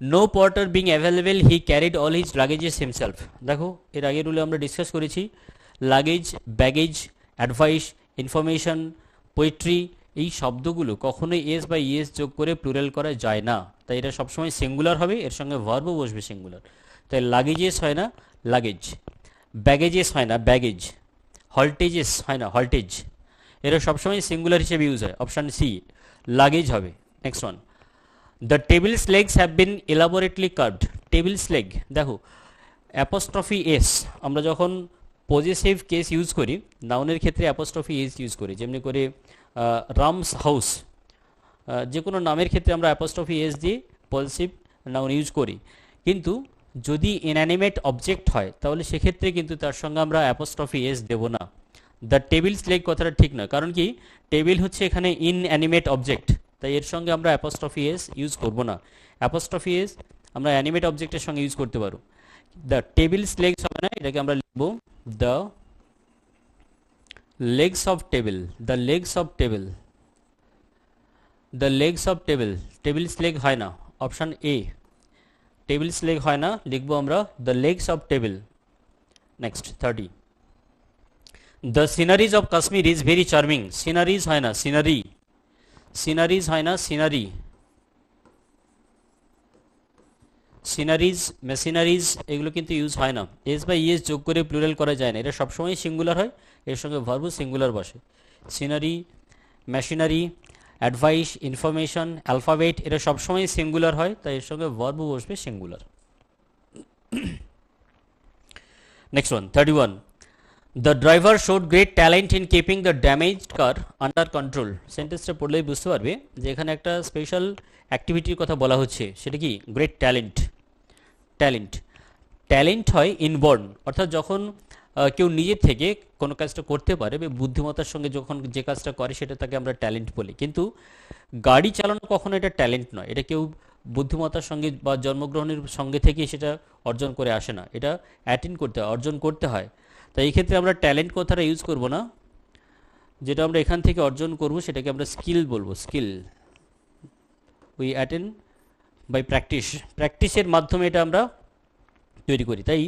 no porter being available he carried all his luggages himself. দেখো এর আগের রুলে আমরা discuss করেছি luggage, baggage, advice, information, poetry, এই শব্দগুলো কখনোই এস বা ইএস যোগ করে প্লুরাল করা যায় না, তাই এটা সবসময় সিঙ্গুলার হবে, এর সঙ্গে ভার্বও বসবে সিঙ্গুলার। তাই লাগেজেস হয় না লাগেজ, ব্যাগেজেস হয় না ব্যাগেজ, হল্টেজেস হয় না হল্টেজ, এরা সবসময় সিঙ্গুলার হিসেবে ইউজ হয়। অপশান সি লাগেজ হবে। Next one the tables legs have been elaborately curved. Tables leg, দেখো অ্যাপোস্ট্রফি এস আমরা যখন পজেসিভ কেস ইউজ করি নাউনের ক্ষেত্রে অ্যাপোস্ট্রফি এস ইউজ করি, যেমনি করে রামস হাউস, যে কোনো নামের ক্ষেত্রে আমরা অ্যাপোস্ট্রফি এস দিয়ে পজেসিভ নাউন ইউজ করি, কিন্তু যদি ইনঅ্যানিমেট অবজেক্ট হয় তাহলে সেক্ষেত্রে কিন্তু তার সঙ্গে আমরা অ্যাপোস্ট্রফি এস দেব না। দ্য টেবিলস লেগ কথাটা ঠিক নয়, কারণ কি টেবিল হচ্ছে এখানে ইনঅ্যানিমেট অবজেক্ট, তাই এর সঙ্গে আমরা অ্যাপোস্ট্রফি এস ইউজ করব না। অ্যাপোস্ট্রফি এস আমরা অ্যানিমেট অবজেক্টের সঙ্গে ইউজ করতে পারো। দ্য টেবিলস লেগস হবে না, এটাকে আমরা লিখব the legs of table, the legs of table, the legs of table, tables leg হয় না, অপশান এ টেবিলস লেগ হয় না, লিখবো আমরা the legs of table. Next 30 the sceneries of Kashmir is very charming, sceneries হয় না সিনারি, সিনারিজ হয় না সিনারি, সিনারিজ মেশিনারিজ এগুলো কিন্তু ইউজ হয় না, এস বা ইএস যোগ করে প্লুরাল করা যায় না, এটা সবসময় সিঙ্গুলার হয়, এর সঙ্গে ভার্বও সিঙ্গুলার বসে। Scenery, machinery, advice, information, alphabet এরা সবসময় সিঙ্গুলার হয়, তাই এর সঙ্গে ভার্বও বসবে singular. Next one 31 the driver showed great talent in keeping the damaged car under control. সেন্টেন্সটা পড়লেই বুঝতে পারবে যে এখানে একটা স্পেশাল অ্যাক্টিভিটির কথা বলা হচ্ছে, সেটা কি গ্রেট ট্যালেন্ট। ট্যালেন্ট, ট্যালেন্ট হয় ইনবর্ন, অর্থাৎ যখন কেউ নিজের থেকে কোনো কাজটা করতে পারে বা বুদ্ধিমত্তার সঙ্গে যখন যে কাজটা করে সেটা তাকে আমরা ট্যালেন্ট বলি, কিন্তু গাড়ি চালানো কখনো এটা ট্যালেন্ট নয়, এটা কেউ বুদ্ধিমত্তার সঙ্গে বা জন্মগ্রহণের সঙ্গে থেকে সেটা অর্জন করে আসে না, এটা অ্যাটেন্ড করতে হয়, অর্জন করতে হয়। তাই এই ক্ষেত্রে আমরা ট্যালেন্ট কথাটা ইউজ করব না, যেটা আমরা এখান থেকে অর্জন করব সেটাকে আমরা স্কিল বলবো, skill. We attend by practice, প্র্যাকটিসের মাধ্যমে এটা আমরা তৈরি করি। তাই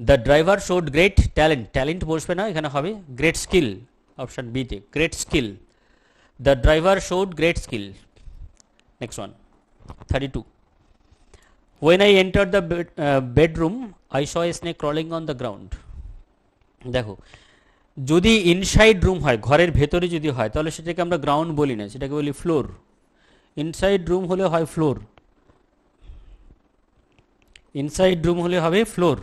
the driver showed great talent, talent বসবে না, এখানে হবে গ্রেট স্কিল, অপশান বিতে great skill, the driver showed great skill. Next one 32 when I entered the bedroom I saw a snake crawling on the ground। দেখো যদি inside room হয়, ঘরের ভেতরে যদি হয় তাহলে সেটাকে আমরা গ্রাউন্ড বলি না, সেটাকে বলি ফ্লোর। ইনসাইড রুম হলে হয় ফ্লোর, ইনসাইড রুম হলে হবে ফ্লোর,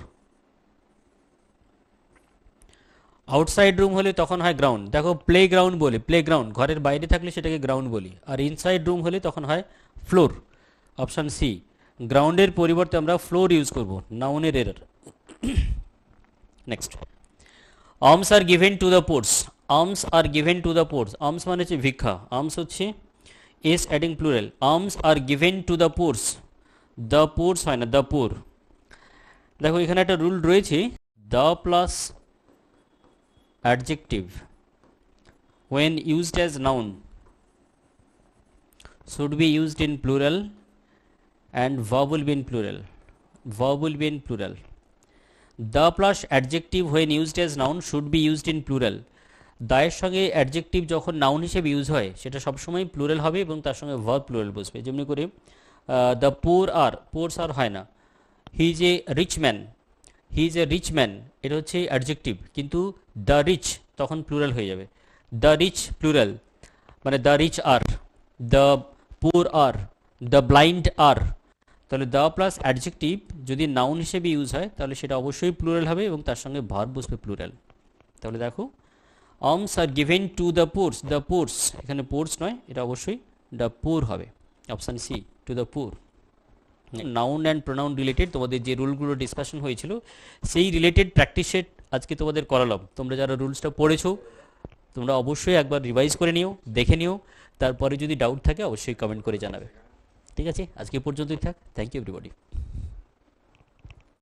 আউটসাইড রুম হলে তখন হয় গ্রাউন্ড। দেখো প্লে গ্রাউন্ড বলি, প্লে গ্রাউন্ড ঘরের বাইরে থাকলে সেটাকে গ্রাউন্ড বলি, আর ইনসাইড রুম হলে তখন হয় ফ্লোর। অপশান সি গ্রাউন্ডের পরিবর্তে আমরা ফ্লোর ইউজ করব, নাউনের error. Next alms are given to the poors, alms are given to the poors, alms মানে হচ্ছে ভিক্ষা, আর্মস হচ্ছে S adding plural, alms are given to the poors, the poors হয় না দ্য পোর। দেখো এখানে একটা রুল রয়েছে, the plus adjective when used as noun should be used in plural and verb will be in plural, verb will be in plural. The plus adjective when used as noun should be used in plural. দায়ের সঙ্গে adjective যখন noun হিসেবে use হয় সেটা সবসময় plural হবে এবং তার সঙ্গে ভার্ব প্লুরাল বসবে। যেমনি করে দ্য পোর আর, পোর্স আর হয় না, he is a rich man, he is a rich man এটা হচ্ছে অ্যাডজেক্টিভ, কিন্তু দ্য রিচ তখন প্লুরাল হয়ে যাবে, দ্য রিচ প্লুরাল, মানে the rich are, the poor are, the blind are. তাহলে দ্য প্লাস অ্যাডজেক্টিভ যদি নাউন হিসেবে ইউজ হয় তাহলে সেটা অবশ্যই প্লুরাল হবে এবং তার সঙ্গে ভার্ব বসবে প্লুরাল। তাহলে দেখো alms are given to the poors, the poors এখানে পোর্স নয়, এটা অবশ্যই দ্য পোর হবে, option C to the poor. Noun and pronoun related তোমাদের যে রুলগুলো ডিসকাশন হয়েছিল সেই রিলেটেড প্র্যাকটিস সেট আজকে তোমাদের করালাম। তোমরা যারা রুলসটা পড়েছো তোমরা অবশ্যই একবার রিভাইজ করে নিও, দেখে নিও, তারপরে যদি ডাউট থাকে অবশ্যই কমেন্ট করে জানাবে। ঠিক আছে, আজকে পর্যন্তই থাক। Thank you everybody.